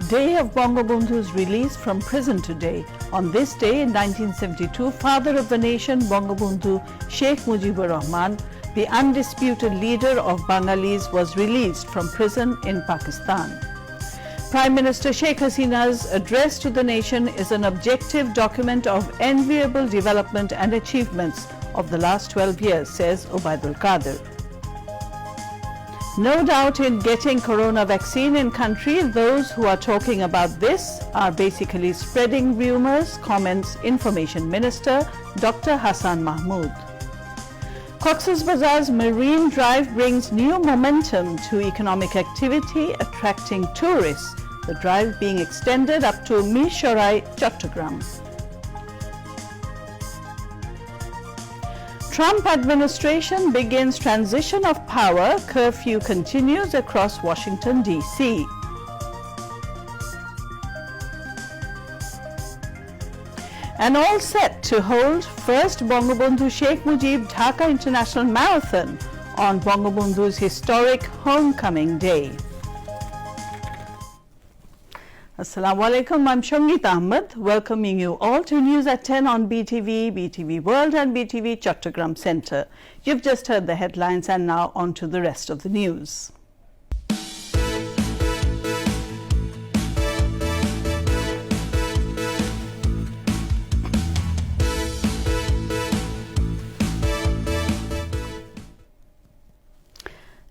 Day of Bangabandhu's release from prison today. On this day in 1972, father of the nation Bangabandhu Sheikh Mujibur Rahman, the undisputed leader of Bangalis, was released from prison in Pakistan. Prime Minister Sheikh Hasina's address to the nation is an objective document of enviable development and achievements of the last 12 years, says Obaidul Qadir. No doubt in getting corona vaccine in country, those who are talking about this are basically spreading rumors, comments Information Minister Dr. Hassan Mahmood. Cox's Bazar's Marine Drive brings new momentum to economic activity, attracting tourists, the drive being extended up to Mishorai, Chattogram. Trump administration begins transition of power. Curfew continues across Washington, D.C. And all set to hold first Bangabandhu Sheikh Mujib Dhaka International Marathon on Bangabandhu's historic homecoming day. Assalamu alaikum, I'm Shangit Ahmed, welcoming you all to News at 10 on BTV, BTV World and BTV Chattogram Centre. You've just heard the headlines and now on to the rest of the news.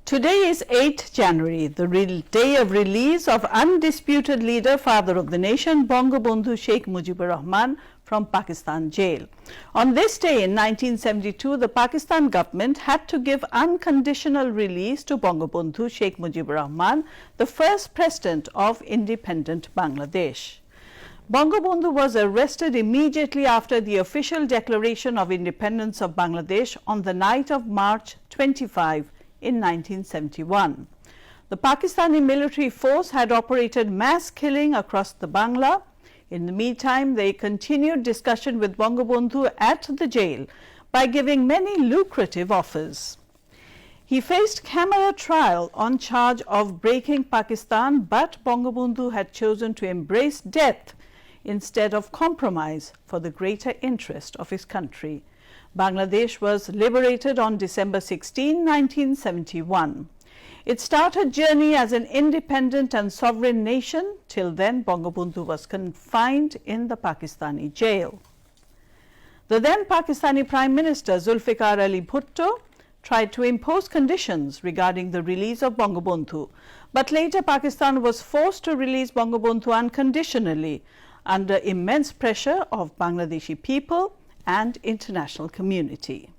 Today is 8th January, the day of release of undisputed leader, father of the nation, Bangabandhu Sheikh Mujibur Rahman from Pakistan jail. On this day in 1972, the Pakistan government had to give unconditional release to Bangabandhu Sheikh Mujibur Rahman, the first president of independent Bangladesh. Bangabandhu was arrested immediately after the official declaration of independence of Bangladesh on the night of March 25, in 1971. The Pakistani military force had operated mass killing across the Bangla. In the meantime, they continued discussion with Bangabandhu at the jail by giving many lucrative offers. He faced camera trial on charge of breaking Pakistan, but Bangabandhu had chosen to embrace death instead of compromise for the greater interest of his country. Bangladesh was liberated on December 16, 1971. It started journey as an independent and sovereign nation. Till then, Bangabandhu was confined in the Pakistani jail. The then Pakistani Prime Minister Zulfikar Ali Bhutto tried to impose conditions regarding the release of Bangabandhu, but later Pakistan was forced to release Bangabandhu unconditionally under immense pressure of Bangladeshi people and international community.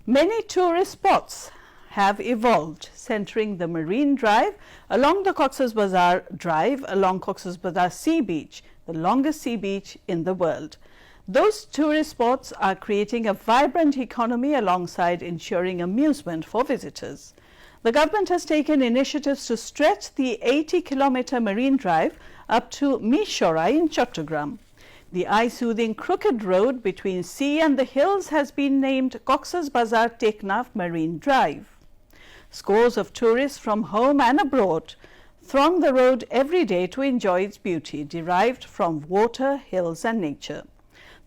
Many tourist spots have evolved, centering the Marine Drive along the Cox's Bazar Drive along Cox's Bazar Sea Beach, the longest sea beach in the world. Those tourist spots are creating a vibrant economy alongside ensuring amusement for visitors. The government has taken initiatives to stretch the 80-kilometer Marine Drive up to Mishorai in Chattogram. The eye-soothing crooked road between sea and the hills has been named Cox's Bazar Teknaf Marine Drive. Scores of tourists from home and abroad throng the road every day to enjoy its beauty, derived from water, hills and nature.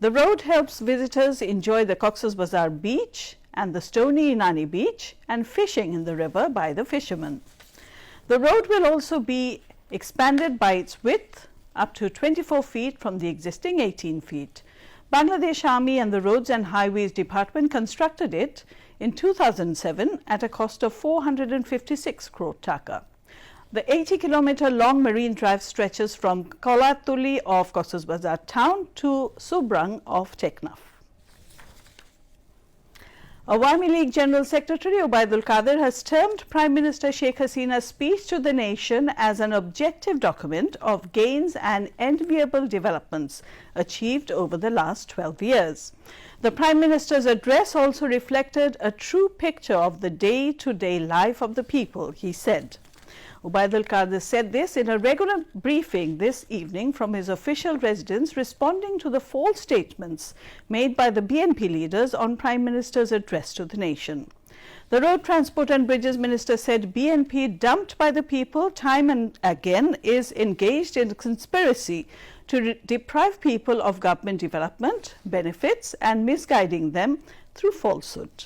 The road helps visitors enjoy the Cox's Bazar beach and the stony Inani beach and fishing in the river by the fishermen. The road will also be expanded by its width up to 24 feet from the existing 18 feet. Bangladesh Army and the Roads and Highways Department constructed it in 2007 at a cost of 456 crore taka. The 80-kilometer long Marine Drive stretches from Kolatuli of Cox's Bazar town to Subrang of Teknaf. Awami League General Secretary Obaidul Qadir has termed Prime Minister Sheikh Hasina's speech to the nation as an objective document of gains and enviable developments achieved over the last 12 years. The Prime Minister's address also reflected a true picture of the day-to-day life of the people, he said. Obaidul Qadir said this in a regular briefing this evening from his official residence, responding to the false statements made by the BNP leaders on Prime Minister's address to the nation. The Road Transport and Bridges Minister said BNP, dumped by the people time and again, is engaged in a conspiracy to deprive people of government development benefits and misguiding them through falsehood.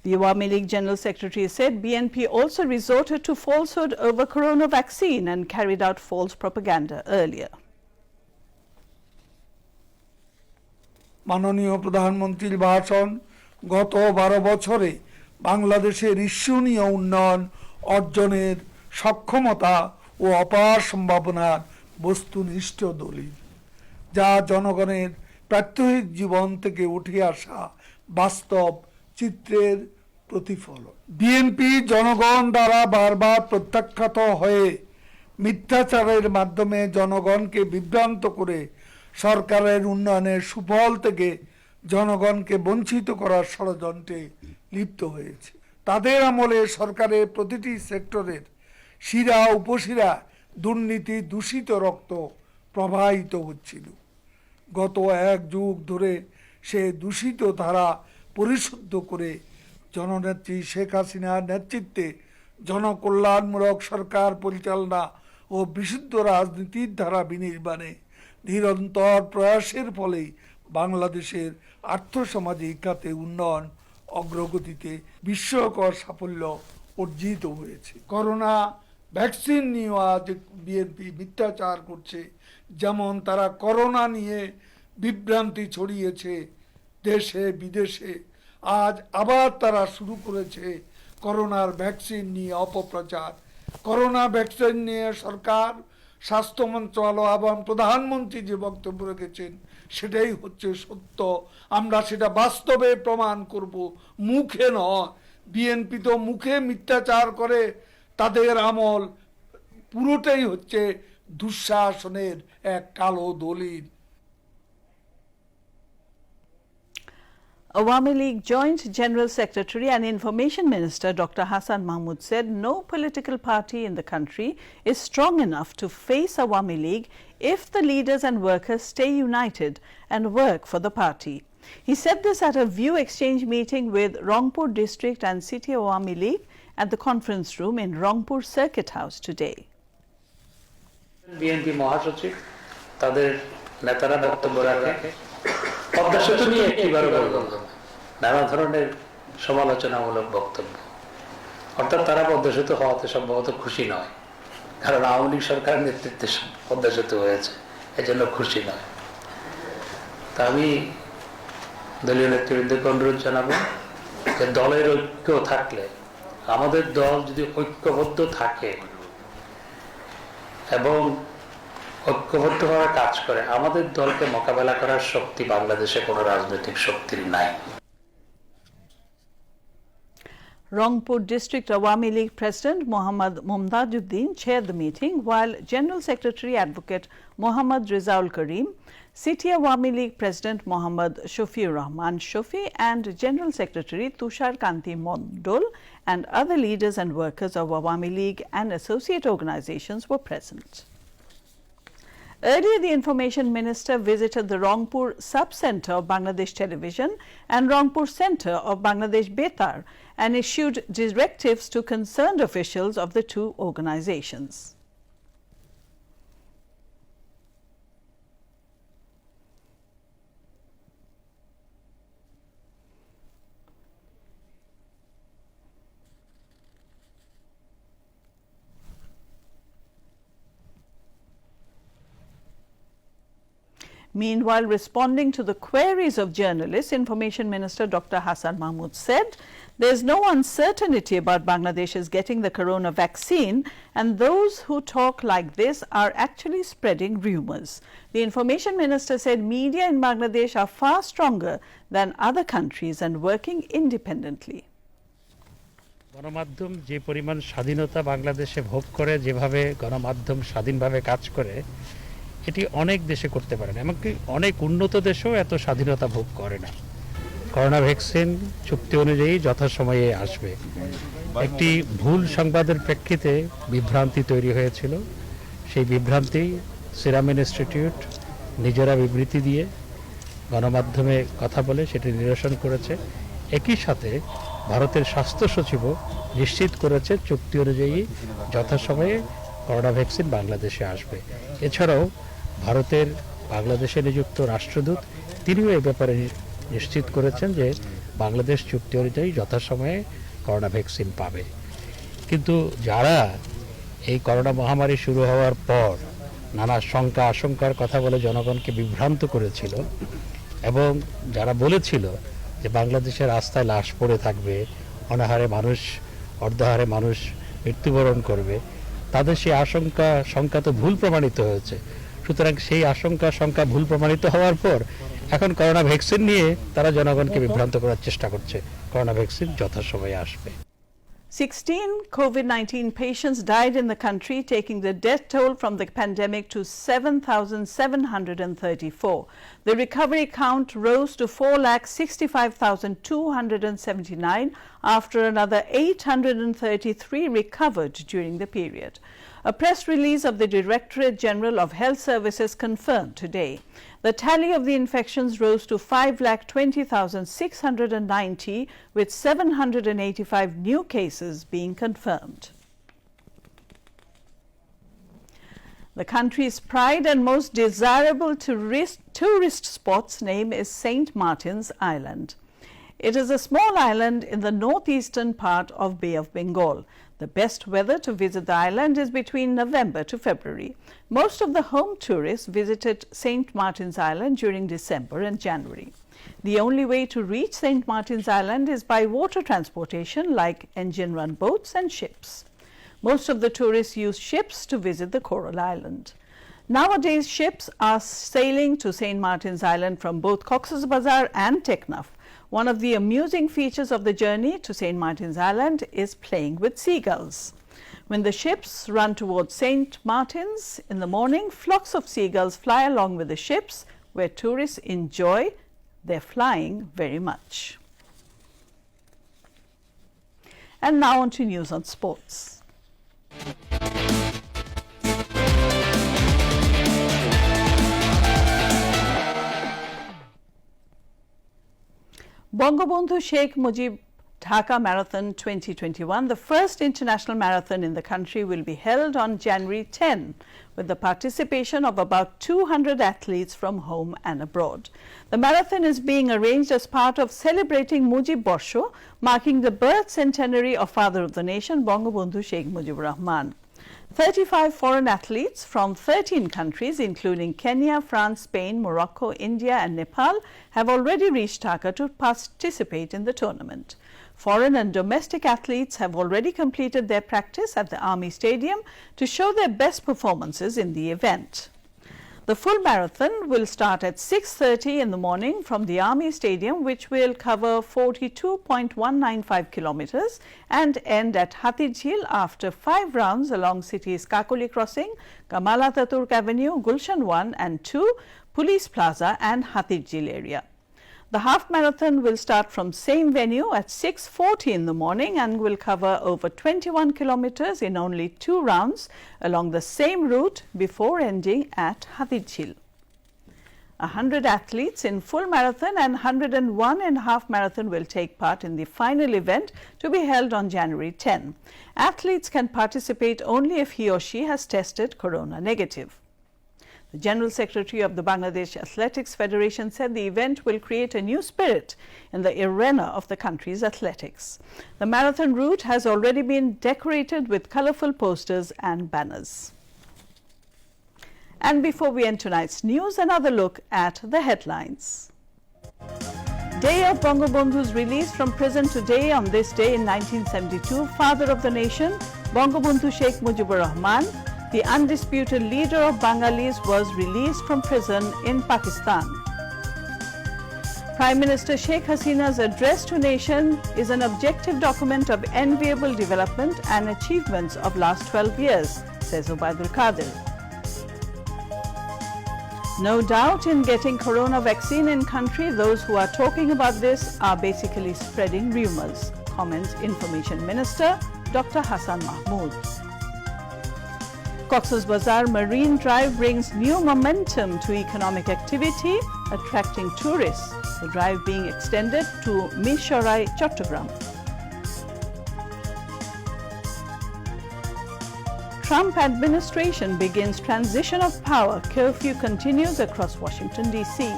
The Awami League General Secretary said BNP also resorted to falsehood over corona vaccine and carried out false propaganda earlier. মাননীয় প্রধানমন্ত্রীর ভাষণ গত 12 বছরে বাংলাদেশের ঈর্ষণীয় উন্নয়ন অর্জনের সক্ষমতা ও অপার সম্ভাবনার বস্তুনিষ্ঠ দলিল, যা জনগণের প্রাত্যহিক জীবন থেকে উঠে আসা বাস্তব চিত্রের প্রতিফলন। বিএনপি জনগণ দ্বারা বারবার প্রত্যাখ্যাত হয়ে মিথ্যাচারের মাধ্যমে জনগণকে বিভ্রান্ত করে সরকারের উন্নয়নের সুফল থেকে জনগণকে বঞ্চিত করার ষড়যন্ত্রে লিপ্ত হয়েছে। তাদের আমলে সরকারের প্রতিটি সেক্টরের শিরা উপশিরা দুর্নীতি দূষিত রক্ত প্রবাহিত হচ্ছিল। গত 1 যুগ ধরে সে দূষিত ধারা পরিশুদ্ধ করে জননেত্রী শেখ হাসিনার নেতৃত্বে জনকল্যাণমূলক সরকার পরিচালনা ও বিশুদ্ধ রাজনীতির ধারা বিনির্মাণে নিরন্তর প্রয়াসের ফলেই বাংলাদেশের আর্থসামাজিক খাতে উন্নয়ন অগ্রগতিতে বিস্ময়কর সাফল্য অর্জিত হয়েছে। করোনা ভ্যাকসিন নিয়ে আজ বিএনপি মিথ্যাচার করছে, যেমন তারা করোনা নিয়ে বিভ্রান্তি ছড়িয়েছে দেশে বিদেশে, আজ আবার তারা শুরু করেছে করোনার ভ্যাকসিন নিয়ে অপপ্রচার। করোনা ভ্যাকসিন নিয়ে সরকার, স্বাস্থ্য মন্ত্রণালয় এবং প্রধানমন্ত্রী যে বক্তব্য রেখেছেন সেটাই হচ্ছে সত্য। আমরা সেটা বাস্তবে প্রমাণ করব, মুখে নয়। বিএনপি তো মুখে মিথ্যাচার করে, তাদের আমল পুরোটাই হচ্ছে দুঃশাসনের এক কালো দলিল। Awami League Joint General Secretary and Information Minister Dr. Hassan Mahmood said no political party in the country is strong enough to face Awami League if the leaders and workers stay united and work for the party. He said this at a view exchange meeting with Rangpur District and City Awami League at the conference room in Rangpur Circuit House today. BNP মহাসচিব তাদের নেতারা বক্তব্য রাখে, পদ্মা সেতু নিয়ে একটিবারও বলল না, নানা ধরনের সমালোচনামূলক বক্তব্য। অর্থাৎ তারা পদ্মা সেতু হওয়াতে সম্ভবত খুশি নয়, কারণ আওয়ামী লীগ সরকারের নেতৃত্বে পদ্মা সেতু হয়েছে, এজন্য খুশি নয়। তা আমি দলীয় নেতৃবৃন্দকে অনুরোধ জানাবো যে দলের ঐক্য থাকলে, আমাদের দল যদি ঐক্যবদ্ধ থাকে এবং ঐক্যবদ্ধভাবে কাজ করে, আমাদের দলকে মোকাবেলা করার শক্তি বাংলাদেশে কোনো রাজনৈতিক শক্তির নাই। Rangpur District Awami League President Mohammad Mumtajuddin chaired the meeting, while General Secretary Advocate Mohammad Rizaul Karim, City Awami League President Mohammad Shafiur Rahman Shafi and General Secretary Tushar Kanti Mondol and other leaders and workers of Awami League and associate organizations were present. Earlier, the Information Minister visited the Rangpur Sub-Centre of Bangladesh Television and Rangpur Centre of Bangladesh Betar and issued directives to concerned officials of the two organizations. Meanwhile, responding to the queries of journalists, Information Minister Dr. Hassan Mahmood said there is no uncertainty about Bangladesh is getting the corona vaccine, and those who talk like this are actually spreading rumours. The Information Minister said media in Bangladesh are far stronger than other countries and working independently. গণমাধ্যম যে পরিমাণ স্বাধীনতা বাংলাদেশে ভোগ করে, যেভাবে গণমাধ্যম স্বাধীনভাবে কাজ করে, এটি অনেক দেশে করতে পারে না, এমনকি অনেক উন্নত দেশেও এত স্বাধীনতা ভোগ করে না। করোনা ভ্যাকসিন চুক্তি অনুযায়ী যথাসময়ে আসবে। একটি ভুল সংবাদের প্রেক্ষিতে বিভ্রান্তি তৈরি হয়েছিল, সেই বিভ্রান্তি সিরাম ইনস্টিটিউট নিজেরা বিবৃতি দিয়ে গণমাধ্যমে কথা বলে সেটি নিরসন করেছে। একই সাথে ভারতের স্বাস্থ্য সচিবও নিশ্চিত করেছে চুক্তি অনুযায়ী যথাসময়ে করোনা ভ্যাকসিন বাংলাদেশে আসবে। এছাড়াও ভারতের বাংলাদেশে নিযুক্ত রাষ্ট্রদূত তিনিও এই ব্যাপারে নিশ্চিত করেছেন যে বাংলাদেশ চুক্তি অনুযায়ী যথাসময়ে করোনা ভ্যাকসিন পাবে। কিন্তু যারা এই করোনা মহামারী শুরু হওয়ার পর নানা শঙ্কা আশঙ্কার কথা বলে জনগণকে বিভ্রান্ত করেছিল এবং যারা বলেছিল যে বাংলাদেশের রাস্তায় লাশ পড়ে থাকবে, অনাহারে মানুষ, অর্ধাহারে মানুষ মৃত্যুবরণ করবে, তাদের সেই শঙ্কা তো ভুল প্রমাণিত হয়েছে। সুতরাং সেই শঙ্কা ভুল প্রমাণিত হওয়ার পর এখন করোনা ভ্যাকসিন নিয়ে তারা জনগণকে বিভ্রান্ত করার চেষ্টা করছে। করোনা ভ্যাকসিন যথাসময়ে আসবে। 16 COVID-19 patients died in the country, taking the death toll from the pandemic to 7,734. The recovery count rose to 4,65,279 after another 833 recovered during the period. A press release of the Directorate General of Health Services confirmed today. The tally of the infections rose to 5,20,690, with 785 new cases being confirmed. The country's pride and most desirable tourist spot's name is St. Martin's Island. It is a small island in the northeastern part of Bay of Bengal. The best weather to visit the island is between November to February. Most of the home tourists visited St. Martin's Island during December and January. The only way to reach St. Martin's Island is by water transportation like engine-run boats and ships. Most of the tourists use ships to visit the Coral Island. Nowadays, ships are sailing to St. Martin's Island from both Cox's Bazar and Teknaf. One of the amusing features of the journey to St. Martin's Island is playing with seagulls. When the ships run towards St. Martin's in the morning, flocks of seagulls fly along with the ships, where tourists enjoy their flying very much. And now on to news on sports. Bangabandhu Sheikh Mujib Dhaka Marathon 2021, the first international marathon in the country, will be held on January 10 with the participation of about 200 athletes from home and abroad. The marathon is being arranged as part of celebrating Mujib Borsho, marking the birth centenary of Father of the Nation, Bangabandhu Sheikh Mujibur Rahman. 35 foreign athletes from 13 countries, including Kenya, France, Spain, Morocco, India and Nepal, have already reached Dhaka to participate in the tournament. Foreign and domestic athletes have already completed their practice at the Army Stadium to show their best performances in the event. The full marathon will start at 6:30 in the morning from the Army Stadium, which will cover 42.195 kilometers and end at Hatijhil after 5 rounds along cities Kakoli Crossing, Kamal Ataturk Avenue, Gulshan 1 and 2, Police Plaza and Hatijhil area. The half marathon will start from same venue at 6:40 in the morning and will cover over 21 kilometers in only 2 rounds along the same route before ending at Hatijhil. 100 athletes in full marathon and 101 in half marathon will take part in the final event to be held on January 10. Athletes can participate only if he or she has tested corona negative. The General Secretary of the Bangladesh Athletics Federation said the event will create a new spirit in the arena of the country's athletics. The marathon route has already been decorated with colorful posters and banners. And before we end tonight's news, another look at the headlines. Day of Bangabandhu's release from prison today. On this day in 1972, Father of the Nation, Bangabandhu Sheikh Mujibur Rahman, the undisputed leader of Bengalis, was released from prison in Pakistan. Prime Minister Sheikh Hasina's address to nation is an objective document of enviable development and achievements of last 12 years, says Ubaidul Qadir. No doubt in getting corona vaccine in country, those who are talking about this are basically spreading rumors, comments Information Minister Dr. Hassan Mahmood. Cox's Bazar Marine Drive brings new momentum to economic activity, attracting tourists. The drive being extended to Mishorai, Chattogram. Trump administration begins transition of power. Curfew continues across Washington, D.C.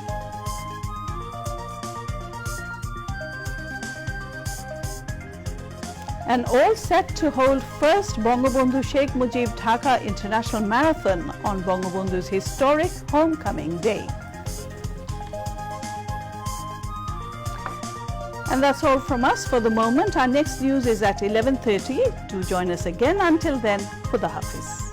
And all set to hold first Bangabandhu Sheikh Mujib Dhaka International Marathon on Bangabandhu's historic homecoming day. And that's all from us for the moment. Our next news is at 11:30. Do join us again. Until then, Khuda Hafiz.